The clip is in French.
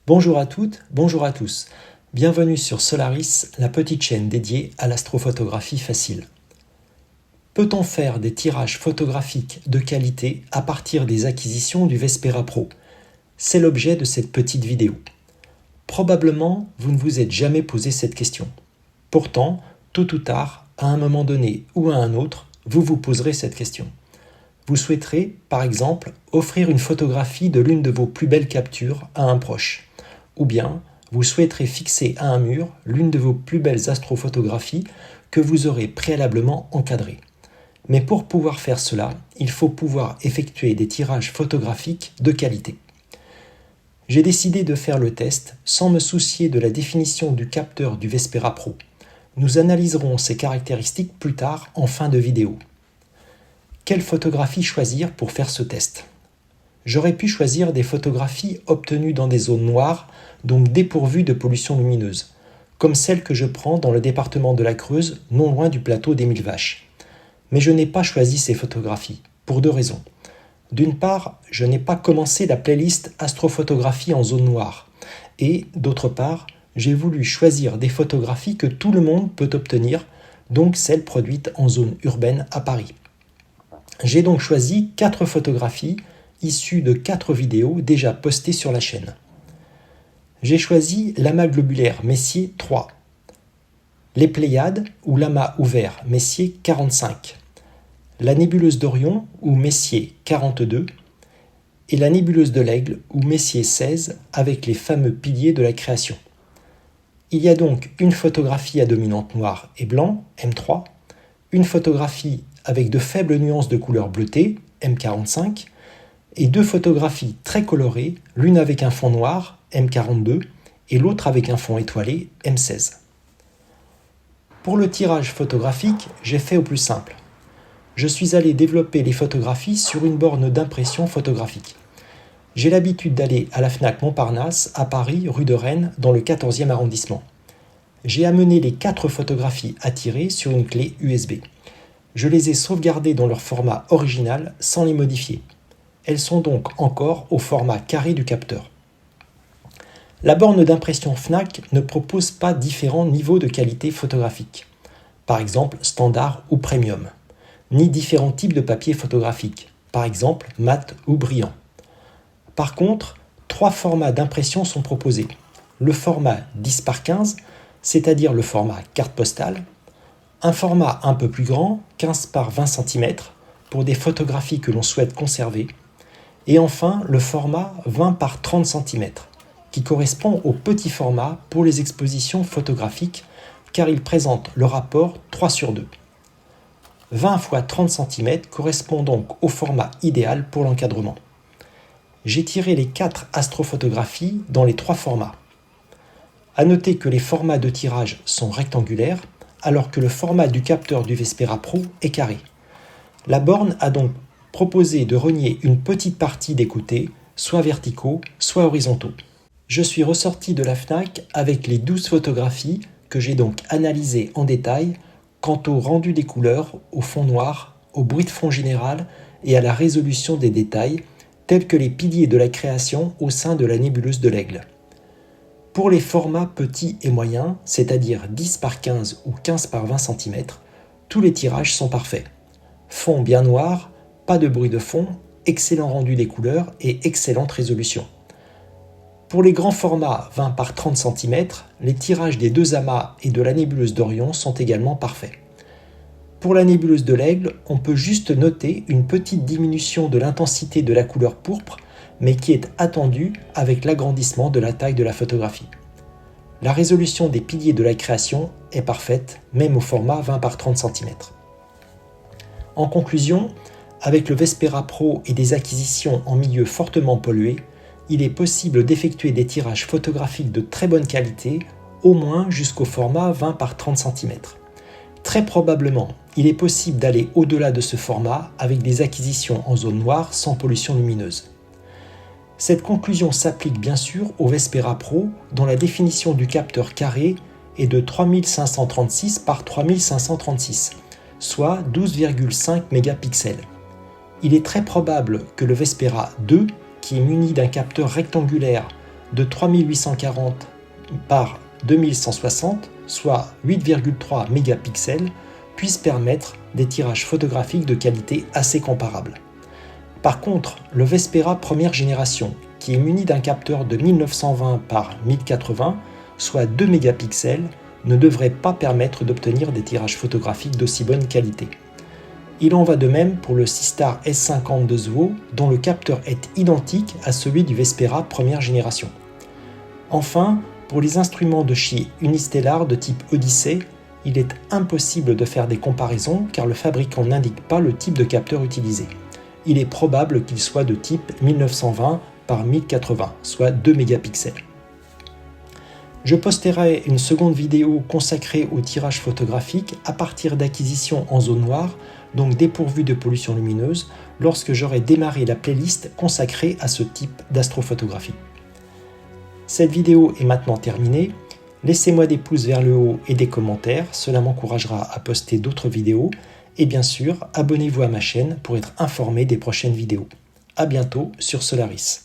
Bonjour à toutes, bonjour à tous. Bienvenue sur Solaris, la petite chaîne dédiée à l'astrophotographie facile. Peut-on faire des tirages photographiques de qualité à partir des acquisitions du Vespera Pro? C'est l'objet de cette petite vidéo. Probablement, vous ne vous êtes jamais posé cette question. Pourtant, tôt ou tard, à un moment donné ou à un autre, vous vous poserez cette question. Vous souhaiterez, par exemple, offrir une photographie de l'une de vos plus belles captures à un proche. Ou bien, vous souhaiterez fixer à un mur l'une de vos plus belles astrophotographies que vous aurez préalablement encadrées. Mais pour pouvoir faire cela, il faut pouvoir effectuer des tirages photographiques de qualité. J'ai décidé de faire le test sans me soucier de la définition du capteur du Vespera Pro. Nous analyserons ces caractéristiques plus tard en fin de vidéo. Quelle photographie choisir pour faire ce test ? J'aurais pu choisir des photographies obtenues dans des zones noires, donc dépourvues de pollution lumineuse, comme celle que je prends dans le département de la Creuse, non loin du plateau des Mille Vaches. Mais je n'ai pas choisi ces photographies, pour deux raisons. D'une part, je n'ai pas commencé la playlist astrophotographie en zone noire, et d'autre part, j'ai voulu choisir des photographies que tout le monde peut obtenir, donc celles produites en zone urbaine à Paris. J'ai donc choisi 4 photographies issues de 4 vidéos déjà postées sur la chaîne. J'ai choisi l'amas globulaire Messier 3, les Pléiades ou l'amas ouvert Messier 45, la nébuleuse d'Orion ou Messier 42 et la nébuleuse de l'Aigle ou Messier 16 avec les fameux piliers de la création. Il y a donc une photographie à dominante noire et blanc, M3, une photographie avec de faibles nuances de couleur bleutée, M45, et 2 photographies très colorées, l'une avec un fond noir, M42, et l'autre avec un fond étoilé, M16. Pour le tirage photographique, j'ai fait au plus simple. Je suis allé développer les photographies sur une borne d'impression photographique. J'ai l'habitude d'aller à la Fnac Montparnasse, à Paris, rue de Rennes, dans le 14e arrondissement. J'ai amené les 4 photographies à tirer sur une clé USB. Je les ai sauvegardées dans leur format original sans les modifier. Elles sont donc encore au format carré du capteur. La borne d'impression Fnac ne propose pas différents niveaux de qualité photographique, par exemple standard ou premium, ni différents types de papier photographique, par exemple mat ou brillant. Par contre, 3 formats d'impression sont proposés. Le format 10 par 15, c'est-à-dire le format carte postale, un format un peu plus grand, 15 par 20 cm, pour des photographies que l'on souhaite conserver, et enfin le format 20 par 30 cm, qui correspond au petit format pour les expositions photographiques, car il présente le rapport 3/2. 20 x 30 cm correspond donc au format idéal pour l'encadrement. J'ai tiré les 4 astrophotographies dans les 3 formats. A noter que les formats de tirage sont rectangulaires, alors que le format du capteur du Vespera Pro est carré. La borne a donc proposé de renier une petite partie des côtés, soit verticaux, soit horizontaux. Je suis ressorti de la Fnac avec les 12 photographies que j'ai donc analysées en détail quant au rendu des couleurs, au fond noir, au bruit de fond général et à la résolution des détails, tels que les piliers de la création au sein de la nébuleuse de l'Aigle. Pour les formats petits et moyens, c'est-à-dire 10 par 15 ou 15 par 20 cm, tous les tirages sont parfaits. Fond bien noir, pas de bruit de fond, excellent rendu des couleurs et excellente résolution. Pour les grands formats 20 par 30 cm, les tirages des 2 amas et de la nébuleuse d'Orion sont également parfaits. Pour la nébuleuse de l'Aigle, on peut juste noter une petite diminution de l'intensité de la couleur pourpre, mais qui est attendue avec l'agrandissement de la taille de la photographie. La résolution des piliers de la création est parfaite, même au format 20 par 30 cm. En conclusion, avec le Vespera Pro et des acquisitions en milieu fortement pollué, il est possible d'effectuer des tirages photographiques de très bonne qualité, au moins jusqu'au format 20 par 30 cm. Très probablement, il est possible d'aller au-delà de ce format avec des acquisitions en zone noire sans pollution lumineuse. Cette conclusion s'applique bien sûr au Vespera Pro, dont la définition du capteur carré est de 3536 par 3536, soit 12,5 mégapixels. Il est très probable que le Vespera 2, qui est muni d'un capteur rectangulaire de 3840 par 2160, soit 8,3 mégapixels, puisse permettre des tirages photographiques de qualité assez comparable. Par contre, le Vespera première génération, qui est muni d'un capteur de 1920 par 1080, soit 2 mégapixels, ne devrait pas permettre d'obtenir des tirages photographiques d'aussi bonne qualité. Il en va de même pour le Sistar S50 de Zuo, dont le capteur est identique à celui du Vespera première génération. Enfin, pour les instruments de chez Unistellar de type Odyssey, il est impossible de faire des comparaisons car le fabricant n'indique pas le type de capteur utilisé. Il est probable qu'il soit de type 1920 par 1080, soit 2 mégapixels. Je posterai une seconde vidéo consacrée au tirage photographique à partir d'acquisitions en zone noire, donc dépourvues de pollution lumineuse, lorsque j'aurai démarré la playlist consacrée à ce type d'astrophotographie. Cette vidéo est maintenant terminée. Laissez-moi des pouces vers le haut et des commentaires, cela m'encouragera à poster d'autres vidéos. Et bien sûr, abonnez-vous à ma chaîne pour être informé des prochaines vidéos. À bientôt sur Solaris.